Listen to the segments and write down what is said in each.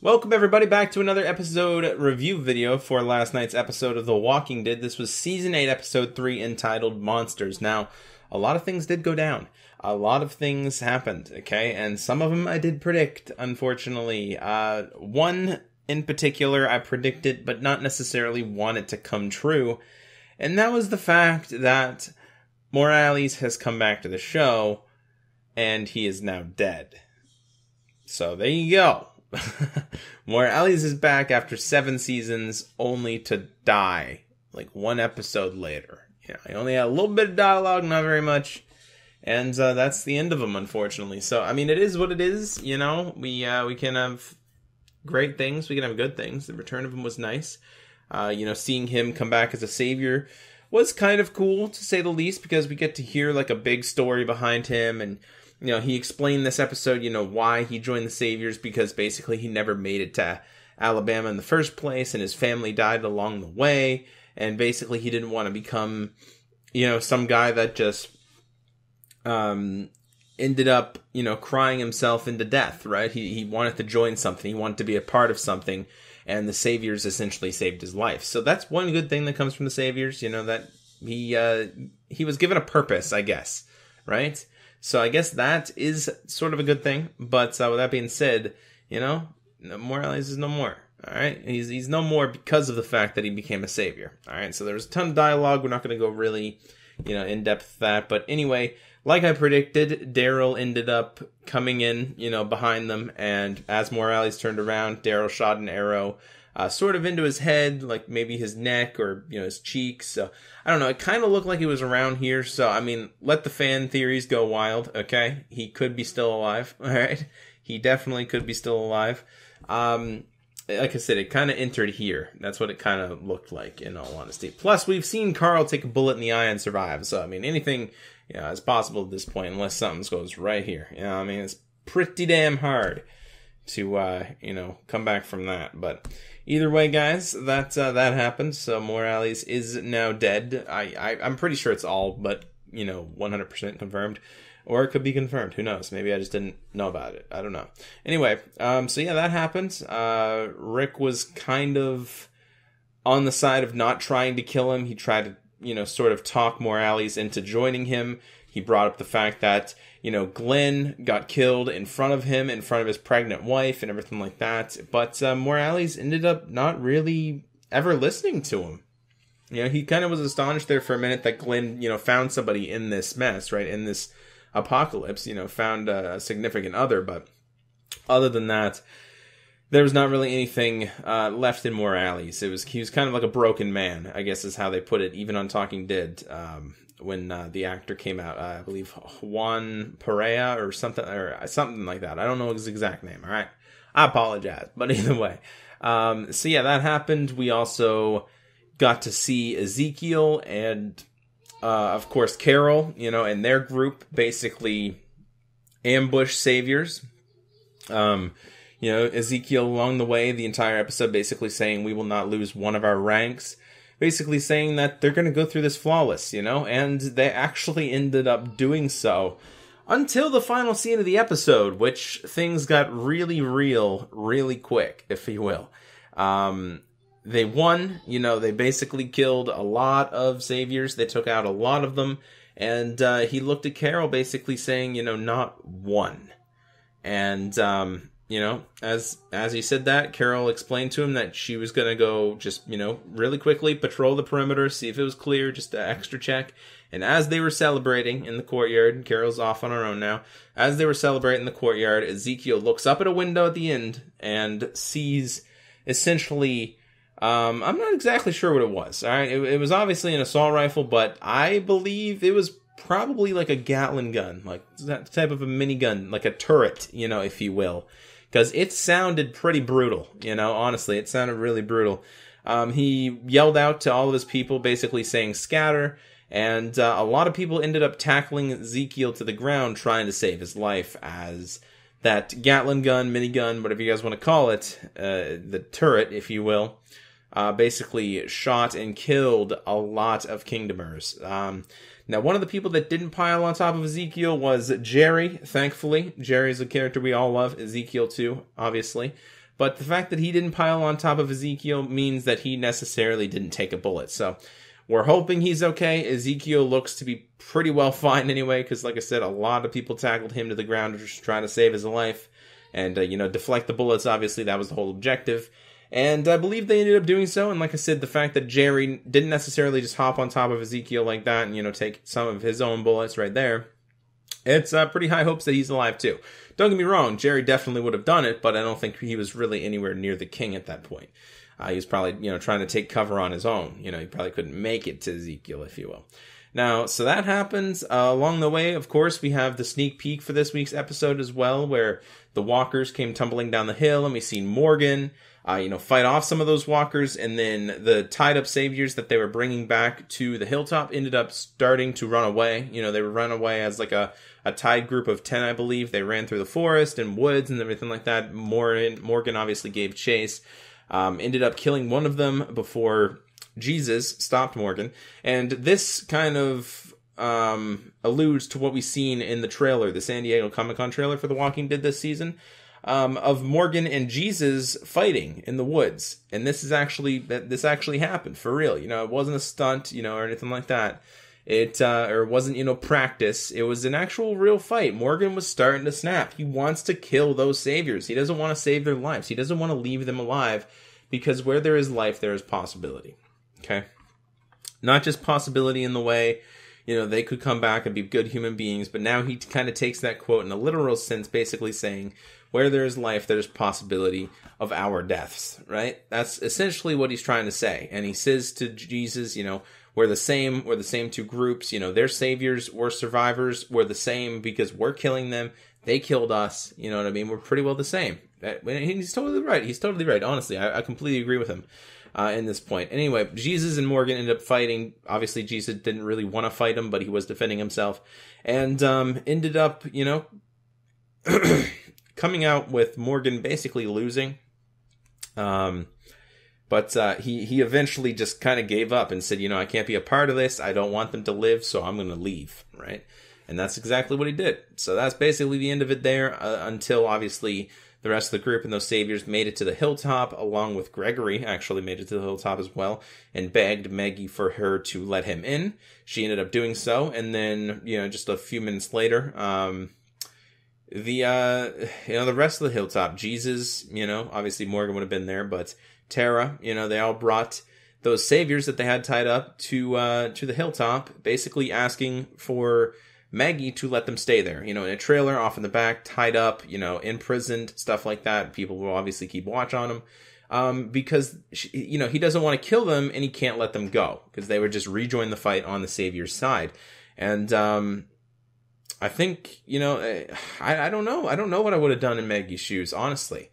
Welcome everybody back to another episode review video for last night's episode of The Walking Dead. This was Season 8, Episode 3, entitled Monsters. Now, a lot of things did go down. A lot of things happened, okay? And some of them I did predict, unfortunately. One in particular I predicted, but not necessarily want it to come true. And that was the fact that Morales has come back to the show, and he is now dead. So there you go. Morales is back after 7 seasons, only to die, like 1 episode later. You know, he only had a little bit of dialogue, not very much, and that's the end of him, unfortunately. So, I mean, it is what it is, you know. We can have great things, we can have good things. The return of him was nice. You know, seeing him come back as a savior was kind of cool, to say the least, because we get to hear, like, a big story behind him, and you know, he explained this episode, you know, why he joined the Saviors, because basically he never made it to Alabama in the first place, and his family died along the way, and basically he didn't want to become, you know, some guy that just ended up, you know, crying himself into death, right? He wanted to join something, he wanted to be a part of something, and the Saviors essentially saved his life. So that's one good thing that comes from the Saviors, you know, that he was given a purpose, I guess, right? So I guess that is sort of a good thing. But with that being said, you know, Morales is no more. All right, he's no more because of the fact that he became a savior. All right, so there's a ton of dialogue. We're not going to go really, you know, in depth with that. But anyway, like I predicted, Daryl ended up coming in, you know, behind them, and as Morales turned around, Daryl shot an arrow sort of into his head, like maybe his neck or, you know, his cheeks. So I don't know. It kind of looked like he was around here. So, I mean, let the fan theories go wild. Okay. He could be still alive. All right. He definitely could be still alive. Like I said, it kind of entered here. That's what it kind of looked like, in all honesty. Plus, we've seen Carl take a bullet in the eye and survive. So, I mean, anything, you know, is possible at this point, unless something goes right here. You know, I mean, it's pretty damn hard to, you know, come back from that. But either way, guys, that happened. So Morales is now dead. I'm pretty sure it's all but, you know, 100% confirmed. Or it could be confirmed. Who knows? Maybe I just didn't know about it. I don't know. Anyway, so yeah, that happened. Rick was kind of on the side of not trying to kill him. He tried to, you know, sort of talk Morales into joining him. He brought up the fact that, you know, Glenn got killed in front of him, in front of his pregnant wife and everything like that. But Morales ended up not really ever listening to him. You know, he kind of was astonished there for a minute that Glenn, you know, found somebody in this mess, right? In this apocalypse, you know, found a significant other. But other than that, there was not really anything left in Morales. He was kind of like a broken man, I guess is how they put it, even on Talking Dead. When the actor came out, I believe Juan Perea or something like that. I don't know his exact name. All right, I apologize, but either way. So yeah, that happened. We also got to see Ezekiel and, of course, Carol, you know, and their group basically ambush saviors. You know, Ezekiel along the way, the entire episode basically saying we will not lose one of our ranks. Basically saying that they're going to go through this flawless, you know, and they actually ended up doing so until the final scene of the episode, which things got really real, really quick, if you will. They won, you know, they basically killed a lot of saviors. They took out a lot of them, and he looked at Carol basically saying, you know, not one. And, you know, as he said that, Carol explained to him that she was going to go just, you know, really quickly patrol the perimeter, see if it was clear, just an extra check. And as they were celebrating in the courtyard, Carol's off on her own now, as they were celebrating in the courtyard, Ezekiel looks up at a window at the end and sees essentially, I'm not exactly sure what it was. All right, it was obviously an assault rifle, but I believe it was probably like a Gatling gun, like that type of a minigun, like a turret, you know, if you will. Because it sounded pretty brutal, you know, honestly, it sounded really brutal. He yelled out to all of his people, basically saying scatter, and a lot of people ended up tackling Ezekiel to the ground, trying to save his life, as that Gatling gun, minigun, whatever you guys want to call it, the turret, if you will, basically shot and killed a lot of Kingdomers. Now, one of the people that didn't pile on top of Ezekiel was Jerry, thankfully. Jerry's a character we all love. Ezekiel, too, obviously. But the fact that he didn't pile on top of Ezekiel means that he necessarily didn't take a bullet. So we're hoping he's okay. Ezekiel looks to be pretty well fine anyway, because like I said, a lot of people tackled him to the ground just trying to save his life. And, deflect the bullets, obviously, that was the whole objective. And I believe they ended up doing so. And like I said, the fact that Jerry didn't necessarily just hop on top of Ezekiel like that and, take some of his own bullets right there, it's pretty high hopes that he's alive too. Don't get me wrong, Jerry definitely would have done it, but I don't think he was really anywhere near the king at that point. He was probably, trying to take cover on his own. He probably couldn't make it to Ezekiel, if you will. Now, so that happens. Along the way, of course, we have the sneak peek for this week's episode as well, where the walkers came tumbling down the hill, and we see Morgan, fight off some of those walkers, and then the tied-up saviors that they were bringing back to the hilltop ended up starting to run away. They would run away as like a tied group of 10, I believe. They ran through the forest and woods and everything like that. Morgan obviously gave chase, ended up killing one of them before Jesus stopped Morgan. And this kind of alludes to what we've seen in the trailer, the San Diego Comic-Con trailer for The Walking Dead this season, of Morgan and Jesus fighting in the woods. And this actually happened for real. It wasn't a stunt, or anything like that. It wasn't, practice. It was an actual real fight. Morgan was starting to snap. He wants to kill those saviors. He doesn't want to save their lives. He doesn't want to leave them alive, because where there is life, there is possibility. Okay? Not just possibility in the way, they could come back and be good human beings, but now he kind of takes that quote in a literal sense, basically saying, where there is life, there's possibility of our deaths, right? That's essentially what he's trying to say. And he says to Jesus, we're the same two groups, they're saviors, we're survivors, we're the same because we're killing them, they killed us, you know what I mean? We're pretty well the same. He's totally right, honestly, I completely agree with him. In this point. Anyway, Jesus and Morgan ended up fighting. Obviously, Jesus didn't really want to fight him, but he was defending himself. And ended up, coming out with Morgan basically losing. But he eventually just kind of gave up and said, I can't be a part of this. I don't want them to live, so I'm going to leave, right? And that's exactly what he did. So that's basically the end of it there, until, obviously, the rest of the group and those saviors made it to the hilltop, along with Gregory actually made it to the hilltop as well, and begged Maggie for her to let him in. She ended up doing so, and then, just a few minutes later, the rest of the hilltop, Jesus, obviously Morgan would have been there, but Tara, they all brought those saviors that they had tied up to the hilltop, basically asking for Maggie to let them stay there, in a trailer off in the back, tied up, imprisoned, stuff like that. People will obviously keep watch on him, because, he doesn't want to kill them and he can't let them go, because they would just rejoin the fight on the Savior's side. And, I think, I don't know. I don't know what I would have done in Maggie's shoes, honestly.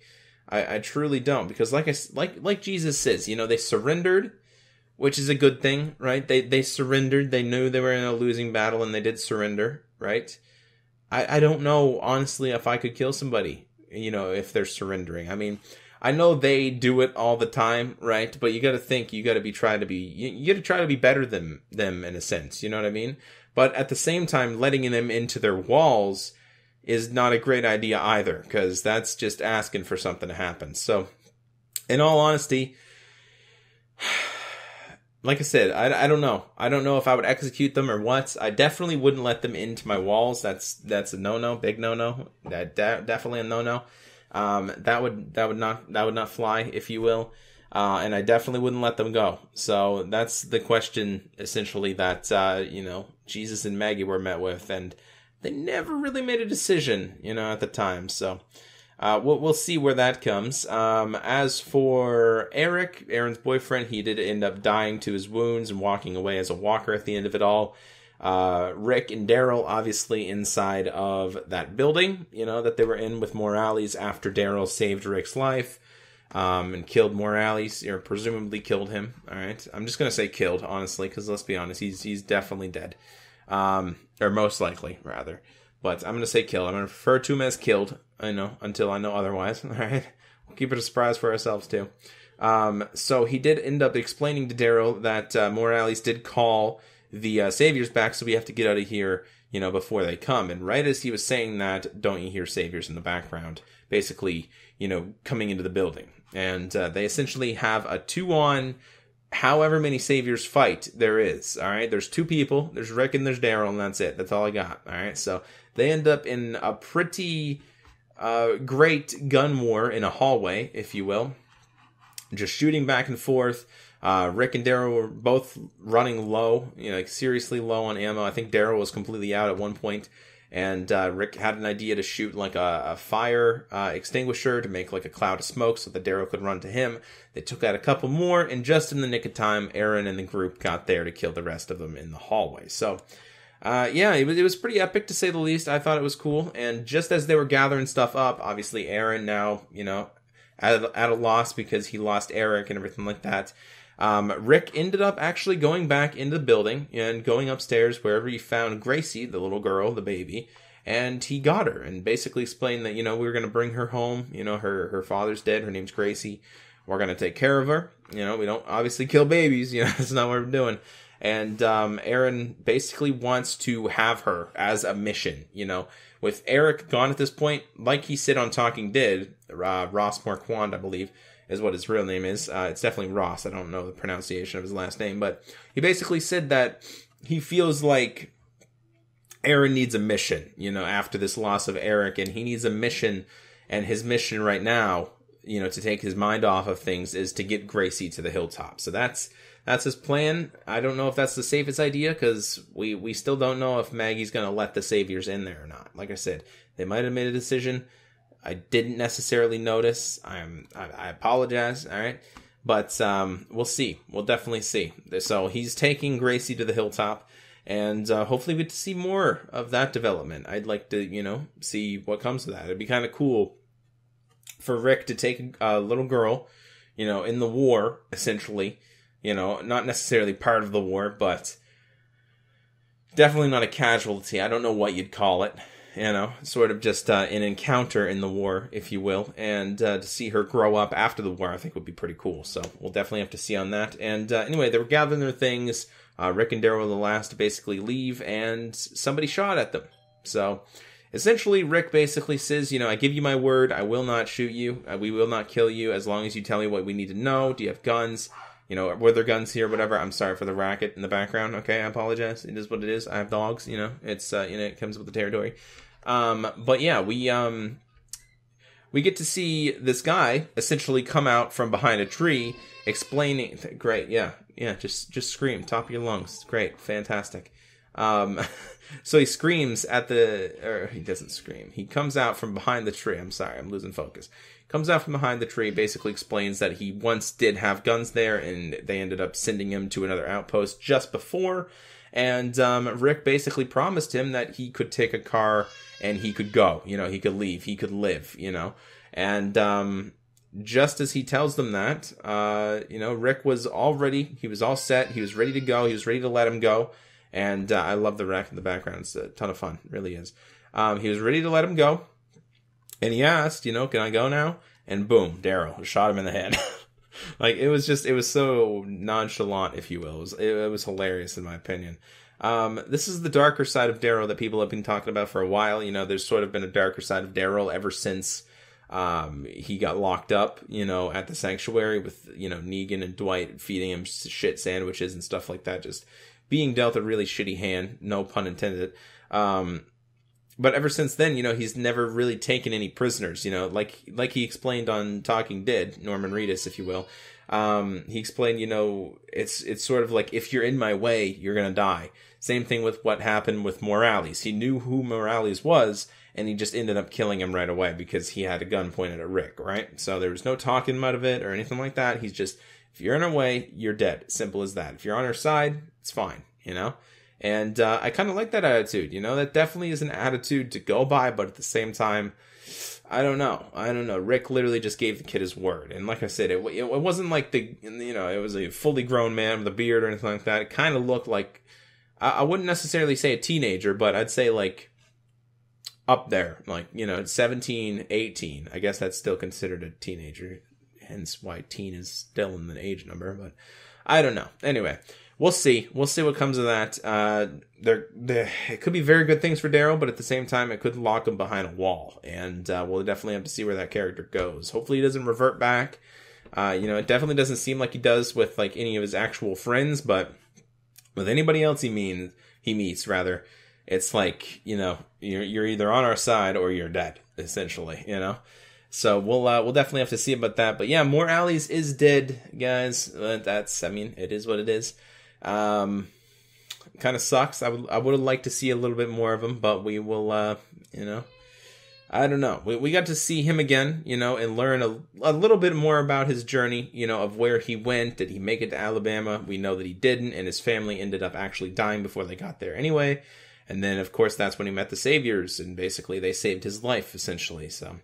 I truly don't, because like Jesus says, they surrendered, which is a good thing, right? They surrendered. They knew they were in a losing battle, and they did surrender, right? I don't know, honestly, if I could kill somebody, if they're surrendering. I mean, I know they do it all the time, right? But you got to think, you got to try to be better than them in a sense, you know what I mean? But at the same time, letting them into their walls is not a great idea either, because that's just asking for something to happen. So, in all honesty, like I said, I don't know. I don't know if I would execute them or what. I definitely wouldn't let them into my walls. That's a no-no, big no-no. Definitely a no-no. That would not fly, if you will. And I definitely wouldn't let them go. So that's the question, essentially, that Jesus and Maggie were met with, and they never really made a decision, at the time. So we'll see where that comes. As for Eric, Aaron's boyfriend, he did end up dying to his wounds and walking away as a walker at the end of it all. Rick and Daryl, obviously inside of that building, that they were in with Morales after Daryl saved Rick's life, and killed Morales, or presumably killed him. All right. I'm just going to say killed, honestly, because let's be honest, he's definitely dead. Or most likely, rather. But I'm going to say killed. I'm going to refer to him as killed, until I know otherwise. All right. We'll keep it a surprise for ourselves, too. So he did end up explaining to Daryl that Morales did call the Saviors back, so we have to get out of here, before they come. And right as he was saying that, don't you hear Saviors in the background, basically, coming into the building. And they essentially have a 2-on however many saviors fight there is. All right, there's 2 people. There's Rick and there's Daryl, and that's it. That's all I got. All right, so they end up in a pretty great gun war in a hallway, if you will, just shooting back and forth. Rick and Daryl were both running low, seriously low on ammo. I think Daryl was completely out at one point, and Rick had an idea to shoot like a fire extinguisher to make like a cloud of smoke so that Daryl could run to him. They took out a couple more, and just in the nick of time, Aaron and the group got there to kill the rest of them in the hallway. So it was pretty epic, to say the least. I thought it was cool. And just as they were gathering stuff up, obviously Aaron now, at a loss because he lost Eric and everything like that. Rick ended up actually going back into the building and going upstairs wherever he found Gracie, the little girl, the baby, and he got her and basically explained that, we were going to bring her home. Her father's dead. Her name's Gracie. We're going to take care of her. We don't obviously kill babies. That's not what we're doing. And Aaron basically wants to have her as a mission, with Eric gone at this point, like he said on Talking Dead, Ross Marquand, I believe, is what his real name is. It's definitely Ross. I don't know the pronunciation of his last name, but he basically said that he feels like Aaron needs a mission, after this loss of Eric, and he needs a mission, and his mission right now, to take his mind off of things is to get Gracie to the hilltop. So that's his plan. I don't know if that's the safest idea, because we still don't know if Maggie's going to let the saviors in there or not. Like I said, they might have made a decision. I didn't necessarily notice. I apologize, all right? But we'll see. We'll definitely see. So he's taking Gracie to the hilltop, and hopefully we get to see more of that development. I'd like to, see what comes of that. It'd be kind of cool for Rick to take a little girl, in the war, essentially, not necessarily part of the war, but definitely not a casualty. I don't know what you'd call it. Sort of just an encounter in the war, if you will, and to see her grow up after the war, I think would be pretty cool. So we'll definitely have to see on that. And anyway, they were gathering their things. Rick and Daryl were the last to basically leave, and somebody shot at them. So essentially, Rick basically says, I give you my word, I will not shoot you. We will not kill you as long as you tell me what we need to know. Do you have guns? Were there guns here, whatever. I'm sorry for the racket in the background. Okay, I apologize. It is what it is. I have dogs, it's, it comes with the territory. But yeah, we get to see this guy essentially come out from behind a tree explaining, great. Yeah. Just scream, top of your lungs. Great. Fantastic. So he screams or he doesn't scream. He comes out from behind the tree. I'm sorry, I'm losing focus. Comes out from behind the tree, basically explains that he once did have guns there, and they ended up sending him to another outpost just before. And Rick basically promised him that he could take a car and he could go. He could leave. He could live, And just as he tells them that, Rick was all ready. He was all set. He was ready to go. He was ready to let him go. And I love the wreck in the background. It's a ton of fun. It really is. He was ready to let him go. And he asked, can I go now? And boom, Daryl shot him in the head. It was so nonchalant, if you will. It was hilarious, in my opinion. This is the darker side of Daryl that people have been talking about for a while. There's sort of been a darker side of Daryl ever since he got locked up, at the sanctuary with, Negan and Dwight feeding him shit sandwiches and stuff like that. Just being dealt a really shitty hand, no pun intended. But ever since then, he's never really taken any prisoners, like he explained on Talking Dead, Norman Reedus, if you will. He explained, it's sort of like, if you're in my way, you're going to die. Same thing with what happened with Morales. He knew who Morales was, and he just ended up killing him right away because he had a gun pointed at Rick, right? So there was no talking him out of it or anything like that. He's just, if you're in our way, you're dead. Simple as that. If you're on our side, it's fine, And I kind of like that attitude, that definitely is an attitude to go by, but at the same time, I don't know. Rick literally just gave the kid his word. And like I said, it wasn't like it was a fully grown man with a beard or anything like that. It kind of looked like, I wouldn't necessarily say a teenager, but I'd say like up there, 17, 18. I guess that's still considered a teenager. Hence why teen is still in the age number, but I don't know. Anyway. we'll see. We'll see what comes of that. It could be very good things for Daryl, but at the same time, it could lock him behind a wall. And we'll definitely have to see where that character goes. Hopefully he doesn't revert back. It definitely doesn't seem like he does with like any of his actual friends, but with anybody else he meets, it's like, you're either on our side or you're dead, essentially, So we'll definitely have to see about that. But yeah, more Alleys is dead, guys. It is what it is. Kind of sucks. I would have liked to see a little bit more of him, but we will, I don't know. We got to see him again, and learn a little bit more about his journey, of where he went. Did he make it to Alabama? We know that he didn't, and his family ended up actually dying before they got there anyway. And then, of course, that's when he met the Saviors, and basically they saved his life, essentially. So,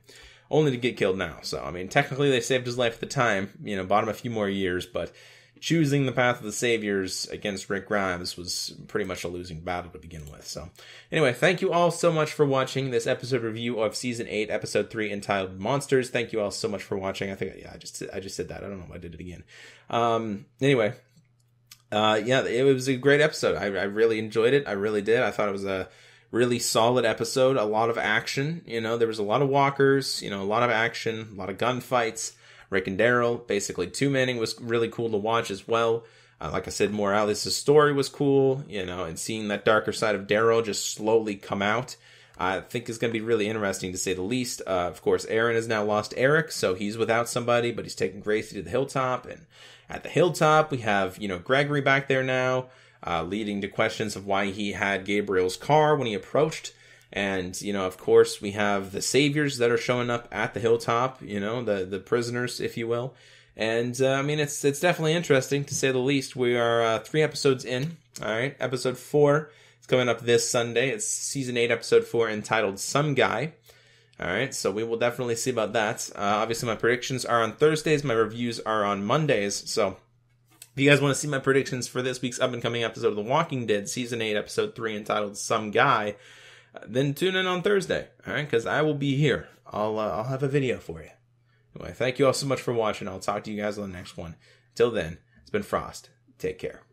only to get killed now. So, technically they saved his life at the time, bought him a few more years, but choosing the path of the Saviors against Rick Grimes was pretty much a losing battle to begin with. So, anyway, thank you all so much for watching this episode review of Season 8, Episode 3, entitled Monsters. Thank you all so much for watching. I just said that. I don't know if I did it again. Anyway, it was a great episode. I really enjoyed it. I really did. I thought it was a really solid episode. A lot of action. There was a lot of walkers, a lot of action, a lot of gunfights. Rick and Daryl, basically two-manning was really cool to watch as well. Like I said, Morales' story was cool, and seeing that darker side of Daryl just slowly come out, I think is going to be really interesting to say the least. Of course, Aaron has now lost Eric, so he's without somebody, but he's taking Gracie to the hilltop, and at the hilltop, we have, Gregory back there now, leading to questions of why he had Gabriel's car when he approached. And, of course, we have the Saviors that are showing up at the hilltop, the prisoners, if you will. And, it's definitely interesting, to say the least. We are 3 episodes in, all right? Episode 4 is coming up this Sunday. It's Season 8, Episode 4, entitled Some Guy. All right, so we will definitely see about that. Obviously, my predictions are on Thursdays. My reviews are on Mondays. So if you guys want to see my predictions for this week's up-and-coming episode of The Walking Dead, Season 8, Episode 3, entitled Some Guy, then tune in on Thursday, all right? Because I will be here. I'll have a video for you. Anyway, thank you all so much for watching. I'll talk to you guys on the next one. Until then, it's been Frost. Take care.